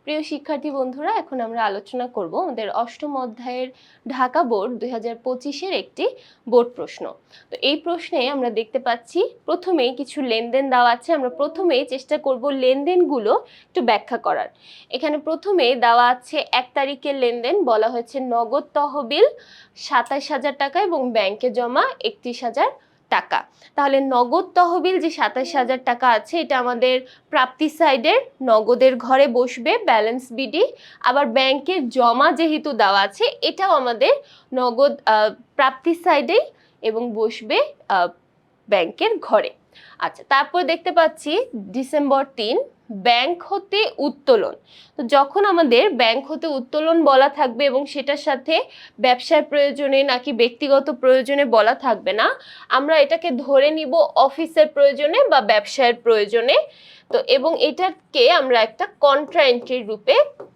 প্রিয় শিক্ষার্থী বন্ধুরা, এখন আমরা আলোচনা করব আমাদের অষ্টম অধ্যায়ের ঢাকা বোর্ড 2025-এর একটি বোর্ড প্রশ্ন। তো এই প্রশ্নে আমরা দেখতে পাচ্ছি প্রথমেই কিছু লেনদেন দেওয়া আছে। আমরা প্রথমেই চেষ্টা করব লেনদেনগুলো একটু ব্যাখ্যা করার। এখানে প্রথমে দেওয়া আছে 1 তারিখের লেনদেন, বলা হয়েছে নগদ তহবিল 27,000 টাকা এবং ব্যাংকে জমা 31,000 টাকা। তাহলে নগদ তহবিল যে 27,000 টাকা আছে এটা আমাদের প্রাপ্তি সাইডের নগদের ঘরে বসবে, ব্যালেন্স বিডি। আবার ব্যাংকের জমা যেহেতু দেওয়া আছে এটাও আমাদের নগদ প্রাপ্তি সাইডেই এবং বসবে ব্যাংকের ঘরে। আচ্ছা, তারপর দেখতে পাচ্ছি ডিসেম্বর 3 ব্যাংক হতে উত্তোলন। তো যখন আমাদের ব্যাংক হতে উত্তোলন বলা থাকবে এবং সেটার সাথে ব্যবসার প্রয়োজনে নাকি ব্যক্তিগত প্রয়োজনে বলা থাকবে না, আমরা এটাকে ধরে নিব অফিসের প্রয়োজনে বা ব্যবসায়ের প্রয়োজনে। তো এবং এটাকে আমরা একটা কন্ট্রা এন্ট্রির রূপে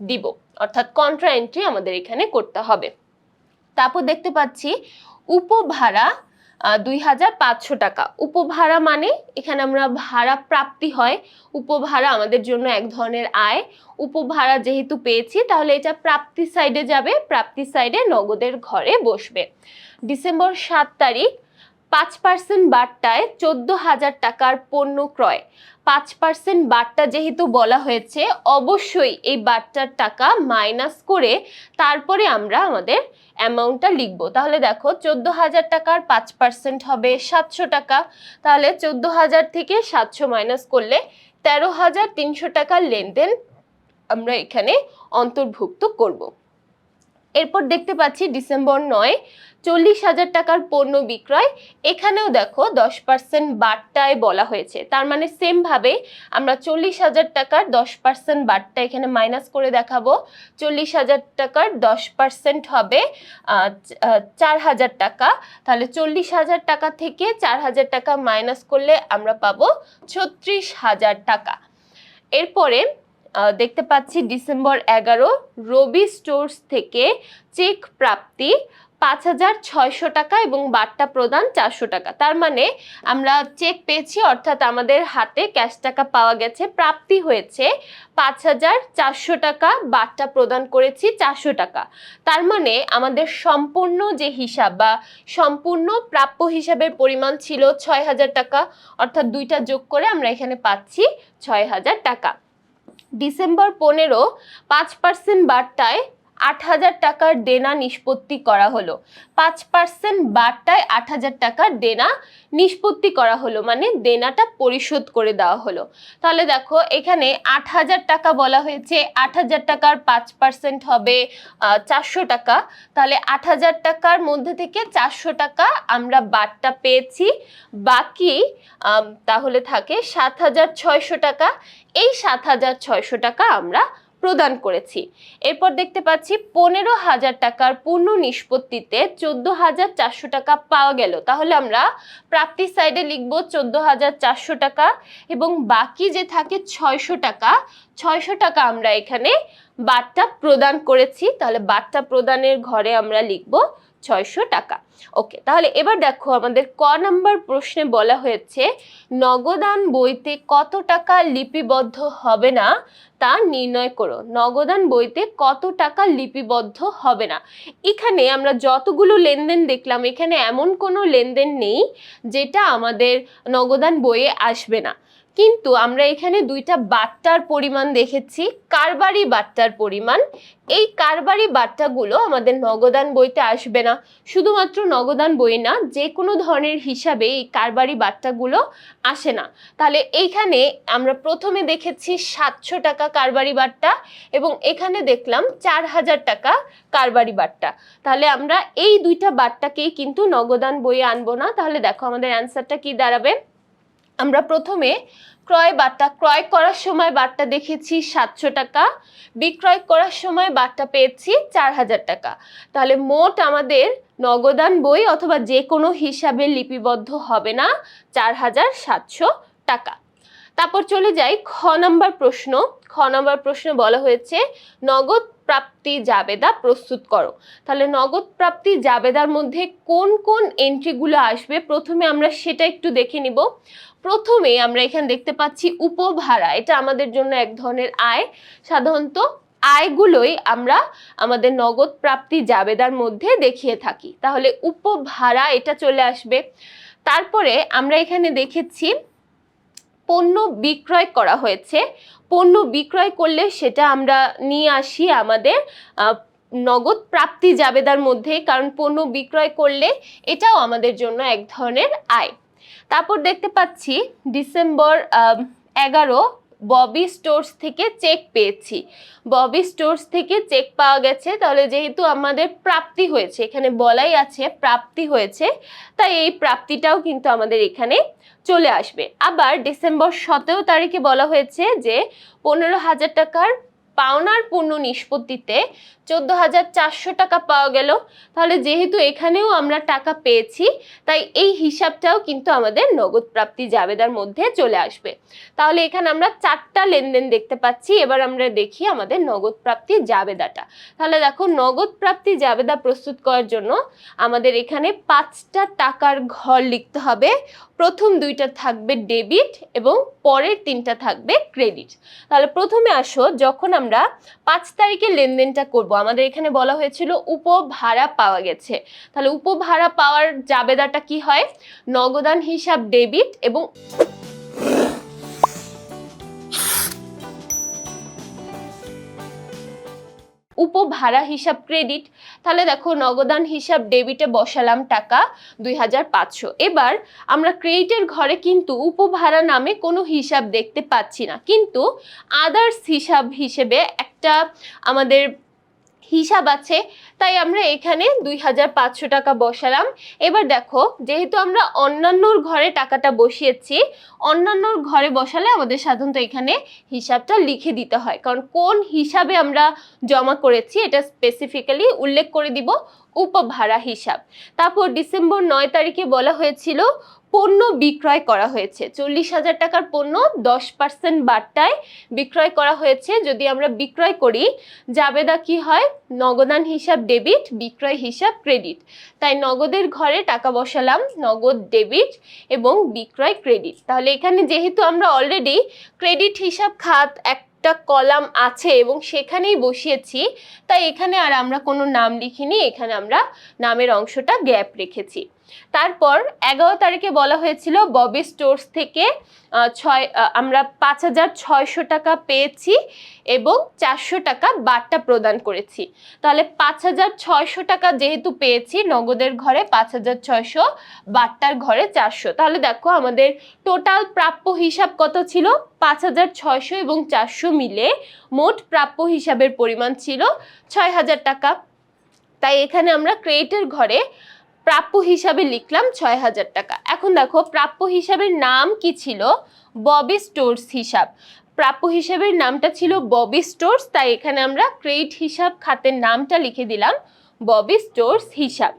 দিব, অর্থাৎ কন্ট্রা এন্ট্রি আমাদের এখানে করতে হবে। তারপর দেখতে পাচ্ছি উপভাড়া 2,500 টাকা। উপভাড়া মানে এখানে আমরা ভাড়া প্রাপ্তি হয়, উপভাড়া আমাদের জন্য এক ধরনের আয়। উপভাড়া যেহেতু পেয়েছি তাহলে এটা প্রাপ্তি সাইডে যাবে, প্রাপ্তি সাইডে নগদের ঘরে বসবে। ডিসেম্বর 7 তারিখ 5% বাট্টায় 14,000 টাকার পণ্য ক্রয়। 5% বাট্টা যেহেতু বলা হয়েছে, অবশ্যই এই বাট্টার টাকা মাইনাস করে তারপরে আমরা আমাদের অ্যামাউন্টটা লিখবো। তাহলে দেখো 14,000 টাকার 5% হবে 700 টাকা। তাহলে 14,000 থেকে 700 মাইনাস করলে 13,300 টাকার লেনদেন আমরা এখানে অন্তর্ভুক্ত করব। এরপর দেখতে পাচ্ছি ডিসেম্বর 9 40,000 টাকার পণ্য বিক্রয়। এখানেও দেখো 10% বাট্টায় বলা হয়েছে, তার মানে সেম ভাবে আমরা 40,000 টাকার 10% বাট্টা এখানে মাইনাস করে দেখাবো। 40,000 টাকার 10% হবে 4,000 টাকা। তাহলে 40,000 টাকা থেকে 4,000 টাকা মাইনাস করলে আমরা পাবো 36,000 টাকা। এরপরে দেখতে পাচ্ছি ডিসেম্বর 11 রবি স্টোর্স থেকে চেক প্রাপ্তি 5,600 টাকা এবং বাট্টা প্রদান 400 টাকা। তার মানে আমরা চেক পেয়েছি, অর্থাৎ আমাদের হাতে ক্যাশ টাকা পাওয়া গেছে, প্রাপ্তি হয়েছে 5,400 টাকা, বাট্টা প্রদান করেছি 400 টাকা। তার মানে আমাদের সম্পূর্ণ যে হিসাব বা সম্পূর্ণ প্রাপ্য হিসাবের পরিমাণ ছিল 6,000 টাকা, অর্থাৎ দুইটা যোগ করে আমরা এখানে পাচ্ছি 6,000 টাকা। ডিসেম্বর 15 5% বাট্টায় 8,000 টাকার দেনা নিষ্পত্তি করা হলো। 5% বাট্টায় 8,000 টাকার দেনা নিষ্পত্তি করা হলো, মানে দেনাটা পরিশোধ করে দেওয়া হলো। তাহলে দেখো এখানে 8,000 টাকা বলা হয়েছে, 8,000 টাকার 5% হবে 400 টাকা। তাহলে 8,000 টাকার মধ্যে থেকে 400 টাকা আমরা বাট্টা পেয়েছি, বাকি তাহলে থাকে 7,600 টাকা। এই 7,600 টাকা আমরা প্রদান করেছি। এরপর দেখতে পাচ্ছি 15,000 টাকার পূর্ণ নিষ্পত্তিতে 14,400 টাকা পাওয়া গেল। তাহলে আমরা প্রাপ্তি সাইডে লিখব 14,400 টাকা এবং বাকি যে থাকে 600 টাকা, 600 টাকা আমরা এখানে বাট্টা প্রদান করেছি। তাহলে বাট্টা প্রদানের ঘরে আমরা লিখব 600 টাকা। ওকে, তাহলে এবার দেখো আমাদের ক নাম্বার প্রশ্নে বলা হয়েছে নগদান বইতে কত টাকা লিপিবদ্ধ হবে না তা নির্ণয় করো। নগদান বইতে কত টাকা লিপিবদ্ধ হবে না। এখানে আমরা যতগুলো লেনদেন দেখলাম, এখানে এমন কোনো লেনদেন নেই যেটা আমাদের নগদান বইয়ে আসবে না, কিন্তু আমরা এখানে দুইটা বাট্টার পরিমাণ দেখেছি, কারবারি বাট্টার পরিমাণ। এই কারবারি বাট্টাগুলো আমাদের নগদান বইতে আসবে না। শুধুমাত্র নগদান বই না, যে কোনো ধরনের হিসাবে এই কারবারি বাট্টাগুলো আসে না। তাহলে এইখানে আমরা প্রথমে দেখেছি 700 টাকা কারবারি বাট্টা এবং এখানে দেখলাম 4,000 টাকা কারবারি বাট্টা। তাহলে আমরা এই দুইটা বাট্টাকেই কিন্তু নগদান বইয়ে আনবো না। তাহলে দেখো আমাদের অ্যান্সারটা কি দাঁড়াবে। আমরা প্রথমে ক্রয় বাট্টা, ক্রয় করার সময় বাট্টা দেখেছি 700 টাকা, বিক্রয় করার সময় বাট্টা পেয়েছি 4,000 টাকা। তাহলে মোট আমাদের নগদান বই অথবা যে কোনো হিসাবে লিপিবদ্ধ হবে না 4,700 টাকা। তারপর চলে যাই খ নাম্বার প্রশ্ন। খ নাম্বার প্রশ্নে বলা হয়েছে নগদ প্রাপ্তি জাবেদা প্রস্তুত করো। তাহলে নগদ প্রাপ্তি জাবেদার মধ্যে কোন কোন এন্ট্রিগুলো আসবে প্রথমে আমরা সেটা একটু দেখে নিব। প্রথমে আমরা এখানে দেখতে পাচ্ছি উপভাড়া, এটা আমাদের জন্য এক ধরনের আয়। সাধারণত আয়গুলোই আমরা আমাদের নগদ প্রাপ্তি জাবেদার মধ্যে দেখিয়ে থাকি, তাহলে উপভাড়া এটা চলে আসবে। তারপরে আমরা এখানে দেখেছি পণ্য বিক্রয় করা হয়েছে, পণ্য বিক্রয় করলে সেটা আমরা নিয়ে আসি আমাদের নগদ প্রাপ্তি জাবেদার মধ্যে, কারণ পণ্য বিক্রয় করলে এটাও আমাদের জন্য এক ধরনের আয়। তারপর দেখতে পাচ্ছি ডিসেম্বর 11 ববি স্টোর্স থেকে চেক পেয়েছি। ববি স্টোর্স থেকে চেক পাওয়া গেছে, তাহলে যেহেতু আমাদের প্রাপ্তি হয়েছে, এখানে বলাই আছে প্রাপ্তি হয়েছে, তাই এই প্রাপ্তিটাও কিন্তু আমাদের এখানে চলে আসবে। আবার ডিসেম্বর 17 তারিখে বলা হয়েছে যে 15,000 টাকার পাওনার পণ্য নিষ্পত্তিতে 14,400 টাকা পাওয়া গেল। তাহলে যেহেতু এখানেও আমরা টাকা পেয়েছি, তাই এই হিসাবটাও কিন্তু আমাদের নগদ প্রাপ্তি জাবেদার মধ্যে চলে আসবে। তাহলে এখানে আমরা 4টা লেনদেন দেখতে পাচ্ছি। এবার আমরা দেখি আমাদের নগদ প্রাপ্তি জাবেদাটা। তাহলে দেখো, নগদ প্রাপ্তি জাবেদা প্রস্তুত করার জন্য আমাদের এখানে 5টা টাকার ঘর লিখতে হবে। প্রথম 2টা থাকবে ডেবিট এবং পরের 3টা থাকবে ক্রেডিট। তাহলে প্রথমে আসো, যখন আমরা 5 তারিখে লেনদেনটা করব, আমাদের এখানে বলা হয়েছিল উপভাড়া পাওয়া গেছে। তাহলে উপভাড়া পাওয়ার জাবেদাটা কি হয়? নগদান হিসাব ডেবিট এবং উপভাড়া হিসাব ক্রেডিট। তাহলে দেখো, নগদান হিসাব ডেবিটে বসালাম টাকা 2,500। এবার আমরা ক্রেডিটের ঘরে কিন্তু উপভাড়া নামে কোনো হিসাব দেখতে পাচ্ছি না, কিন্তু আদার্স হিসাব হিসেবে একটা আমাদের হিসাব আছে, তাই আমরা এখানে 2,500 টাকা বসালাম। এবার দেখো, যেহেতু আমরা অন্যান্যর ঘরে টাকাটা বসিয়েছি, অন্যান্যর ঘরে বসালে আমাদের সাধারণত এখানে হিসাবটা লিখে দিতে হয়, কারণ কোন হিসাবে আমরা জমা করেছি এটা স্পেসিফিক্যালি উল্লেখ করে দিব, উপভাড়া হিসাব। তারপর ডিসেম্বর 9 তারিখে বলা হয়েছিল পণ্য বিক্রয় করা হয়েছে। 40,000 টাকার পণ্য 10% বাট্টায় বিক্রয় করা হয়েছে। যদি আমরা বিক্রয় করি, জাবেদা কি হয়? নগদান হিসাব ডেবিট, বিক্রয় হিসাব ক্রেডিট। তাই নগদের ঘরে টাকা বসালাম, নগদ ডেবিট এবং বিক্রয় ক্রেডিট। তাহলে এখানে যেহেতু আমরা অলরেডি ক্রেডিট হিসাব খাত একটা কলাম আছে এবং সেখানেই বসিয়েছি, তাই এখানে আর আমরা কোনো নাম লিখিনি, এখানে আমরা নামের অংশটা গ্যাপ রেখেছি। তারপর 11 তারিখে বলা হয়েছিল ববি স্টোর্স থেকে আমরা 5,600 টাকা পেয়েছি এবং 400 টাকা বাট্টা প্রদান করেছি। তাহলে 5,600 টাকা যেহেতু পেয়েছি নগদের ঘরে 5,600, বাট্টার ঘরে 400, তাহলে দেখো আমাদের টোটাল প্রাপ্য হিসাব কত ছিল? 5,600 এবং 400 মিলে মোট প্রাপ্য হিসাবের পরিমাণ ছিল 6,000 টাকা। তাই এখানে আমরা ক্রেডিটের ঘরে প্রাপ্য হিসাবে লিখলাম 6,000 টাকা। এখন দেখো, প্রাপ্য হিসাবের নাম কি ছিল? ববি স্টোর্স হিসাব। প্রাপ্য হিসাবের নামটা ছিল ববি স্টোর্স, তাই এখানে আমরা ক্রেডিট হিসাব খাতের নামটা লিখে দিলাম ববি স্টোর্স হিসাব।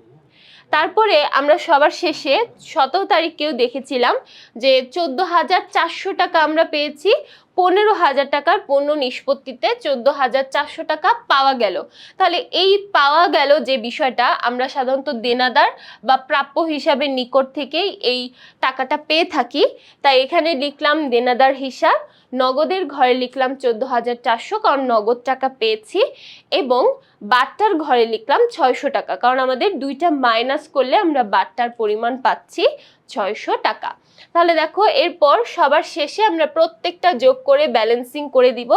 তারপরে আমরা সবার শেষে 17 তারিখেও দেখেছিলাম যে 14,400 টাকা আমরা পেয়েছি। 15,000 টাকার পণ্য নিষ্পত্তিতে 14,400 টাকা পাওয়া গেল। তাহলে এই পাওয়া গেল যে বিষয়টা, আমরা সাধারণত দেনাদার বা প্রাপ্য হিসাবের নিকট থেকেই এই টাকাটা পেয়ে থাকি, তাই এখানে লিখলাম দেনাদার হিসাব। নগদের ঘরে লিখলাম 14,400, কারণ নগদ টাকা পেয়েছি, এবং বাট্টার ঘরে লিখলাম 600 টাকা, কারণ আমাদের 2টা মাইনাস করলে আমরা বাট্টার পরিমাণ পাচ্ছি 600 টাকা। তাহলে দেখো, এরপর সবার শেষে আমরা প্রত্যেকটা যোগ করে ব্যালেন্সিং করে দিব,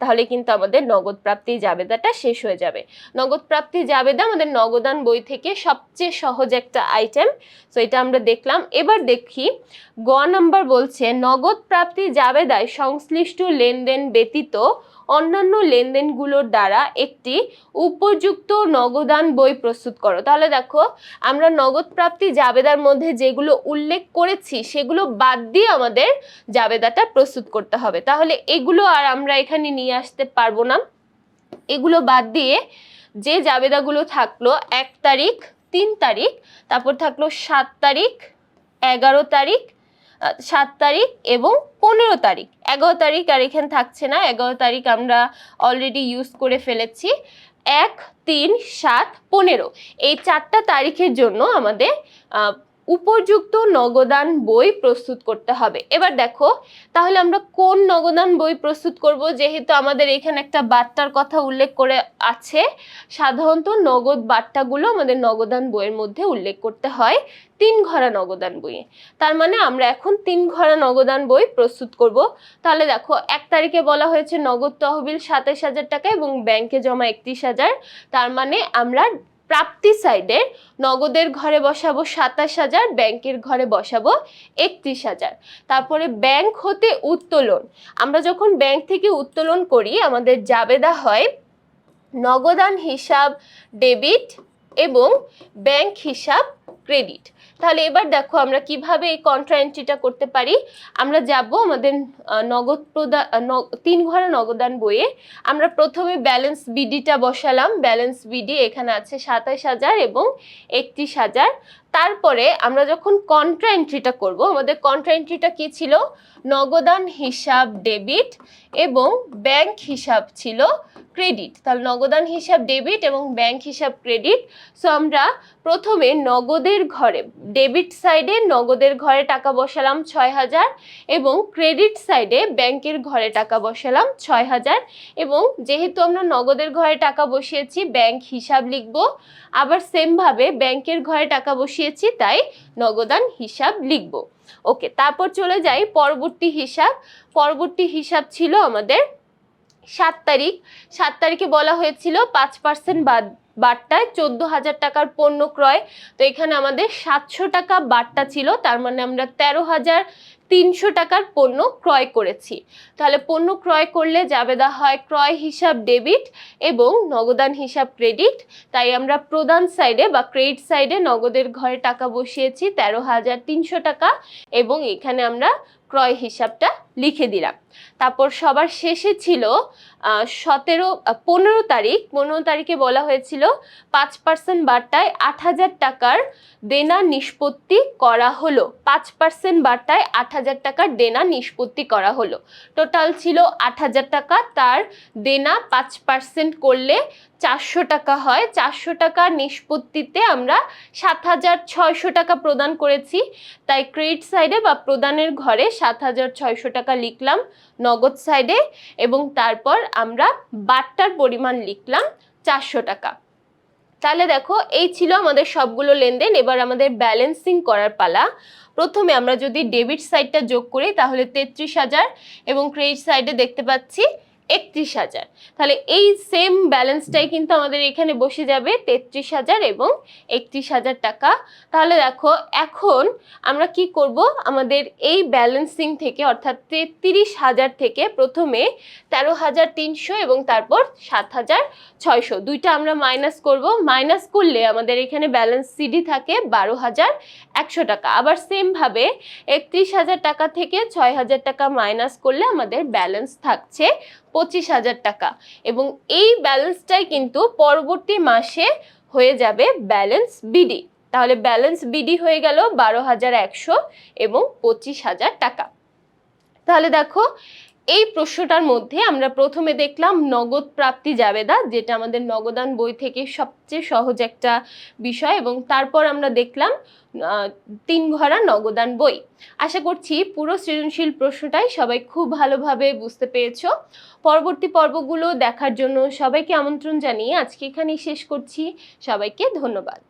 তাহলে কিন্তু আমাদের নগদ প্রাপ্তি জাবেদাটা শেষ হয়ে যাবে। নগদ প্রাপ্তি জাবেদা আমাদের নগদান বই থেকে সবচেয়ে সহজ একটা আইটেম, তো এটা আমরা দেখলাম। এবার দেখি গ নাম্বার বলছে নগদ প্রাপ্তি জাবেদায় সংশ্লিষ্ট লেনদেন ব্যতীত অন্যান্য লেনদেনগুলোর দ্বারা একটি উপযুক্ত নগদান বই প্রস্তুত করো। তাহলে দেখো, আমরা নগদ প্রাপ্তি জাবেদার মধ্যে যেগুলো উল্লেখ করেছি সেগুলো বাদ দিয়ে আমাদের জাবেদাটা প্রস্তুত করতে হবে। তাহলে এগুলো আর আমরা এখানে নিয়ে আসতে পারবো না। এগুলো বাদ দিয়ে যে জাবেদাগুলো থাকলো 1 তারিখ, 3 তারিখ, তারপর থাকলো 7 তারিখ, 11 তারিখ, 7 তারিখ এবং 15 তারিখ। 11 তারিখ আর এখানে থাকছে না, 11 তারিখ আমরা অলরেডি ইউজ করে ফেলেছি। 1, 3, 7, 15 এই 4টা তারিখের জন্য আমাদের উপযুক্ত নগদান বই প্রস্তুত করতে হবে। এবার দেখো তাহলে আমরা কোন নগদান বই প্রস্তুত করব, যেহেতু আমাদের এখানে একটা বাট্টার কথা উল্লেখ করে আছে। সাধারণত নগদ বাট্টাগুলো আমাদের নগদান বইয়ের মধ্যে উল্লেখ করতে হয় 3 ঘরা নগদান বইয়ে। তার মানে আমরা এখন 3 ঘরা নগদান বই প্রস্তুত করব। তাহলে দেখো 1 তারিখে বলা হয়েছে নগদ তহবিল 27,000 টাকা এবং ব্যাংকে জমা 31,000। তার মানে আমরা প্রাপ্তি সাইডে নগদের ঘরে বসাবো 27,000, ব্যাংকের ঘরে বসাবো 31,000। তারপরে ব্যাংক হতে উত্তোলন, আমরা যখন ব্যাংক থেকে উত্তোলন করি আমাদের জাবেদা হয় নগদান হিসাব ডেবিট এবং ব্যাংক হিসাব ক্রেডিট। তাহলে এবার দেখো আমরা কিভাবে এই কন্ট্রা এন্ট্রিটা করতে পারি। আমরা যাব আমাদের নগদ প্রদান 3 ঘরা নগদান বইয়ে। আমরা প্রথমে ব্যালেন্স বিডিটা বসালাম। ব্যালেন্স বিডি এখানে আছে 27,000 এবং 31,000। তারপরে আমরা যখন কন্ট্রা এন্ট্রিটা করব, আমাদের কন্ট্রা এন্ট্রিটা কি ছিল, নগদান হিসাব ডেবিট এবং ব্যাংক হিসাব ছিল ক্রেডিট। তাহলে নগদান হিসাব ডেবিট এবং ব্যাংক হিসাব ক্রেডিট। সো আমরা প্রথমে নগদের ঘরে ডেবিট সাইডে নগদের ঘরে টাকা বসালাম 6,000 এবং ক্রেডিট সাইডে ব্যাংকের ঘরে টাকা বসালাম 6,000। এবং যেহেতু আমরা নগদের ঘরে টাকা বসিয়েছি ব্যাংক হিসাব লিখব, আবার সেম ভাবে ব্যাংকের ঘরে টাকা বসিয়েছি তাই নগদান হিসাব লিখব। ওকে, তারপর চলে যাই পরবর্তী হিসাব। পরবর্তী হিসাব ছিল আমাদের 7 তারিখ। 7 তারিখে বলা হয়েছিল 5% বাট্টায় 14,000 টাকার পণ্য ক্রয়। তো এখানে আমাদের 700 টাকা বাট্টা ছিল, তার মানে আমরা 13,300 টাকার পণ্য ক্রয় করেছি। তাহলে পণ্য ক্রয় করলে জাবেদা হয় ক্রয় হিসাব ডেবিট এবং নগদান হিসাব ক্রেডিট। তাই আমরা প্রদান সাইডে বা ক্রেডিট সাইডে নগদের ঘরে টাকা বসিয়েছি 13,300 টাকা এবং এখানে আমরা ক্রয় হিসাবটা লিখে দিলাম। তারপর সবার শেষে ছিল 15 তারিখ। 15 তারিখে বলা হয়েছিল 5% বাট্টায় 8,000 টাকার দেনা নিষ্পত্তি করা হলো। 5% বাট্টায় 8,000 টাকার দেনা নিষ্পত্তি করা হলো। টোটাল ছিল 8,000 টাকা, তার দেনা 5% করলে 400 টাকা হয়। 400 টাকা নিষ্পত্তিতে আমরা 7,600 টাকা প্রদান করেছি। তাই ক্রেডিট সাইডে বা প্রদানের ঘরে 7,600 টাকা লিখলাম নগদ সাইডে এবং তারপর আমরা বাট্টার পরিমাণ লিখলাম 400 টাকা। তাহলে দেখো এই ছিল আমাদের সবগুলো লেনদেন। এবার আমাদের ব্যালেন্সিং করার পালা। প্রথমে আমরা যদি ডেবিট সাইডটা যোগ করি তাহলে 33,000 এবং ক্রেডিট সাইডে দেখতে পাচ্ছি 31,000। তাহলে এই সেম ব্যালেন্সটাই কিন্তু আমাদের এখানে বসে যাবে 33,000 এবং 31,000 টাকা। তাহলে দেখো এখন আমরা কি করব, আমাদের এই ব্যালেন্সিং থেকে অর্থাৎ 33,000 থেকে প্রথমে 13,300 এবং তারপর 7,600 দুইটা আমরা মাইনাস করব। মাইনাস করলে আমাদের এখানে ব্যালেন্স সিডি থাকে 12,100 টাকা। আবার সেম ভাবে 31,000 টাকা থেকে 6,000 টাকা মাইনাস করলে আমাদের ব্যালেন্স থাকছে 25,000 টাকা এবং এই ব্যালেন্সটাই কিন্তু পরবর্তী মাসে হয়ে যাবে ব্যালেন্স বিডি। তাহলে ব্যালেন্স বিডি হয়ে গেল 12,100 এবং 25,000 টাকা। তাহলে দেখো এই প্রশ্নটার মধ্যে আমরা প্রথমে দেখলাম নগদ প্রাপ্তি জাবেদা, যেটা আমাদের নগদান বই থেকে সবচেয়ে সহজ একটা বিষয়, এবং তারপর আমরা দেখলাম 3 ঘরা নগদান বই। আশা করছি পুরো সৃজনশীল প্রশ্নটাই সবাই খুব ভালোভাবে বুঝতে পেরেছো। পরবর্তী পর্বগুলো দেখার জন্য সবাইকে আমন্ত্রণ জানিয়ে আজকে এখানেই শেষ করছি। সবাইকে ধন্যবাদ।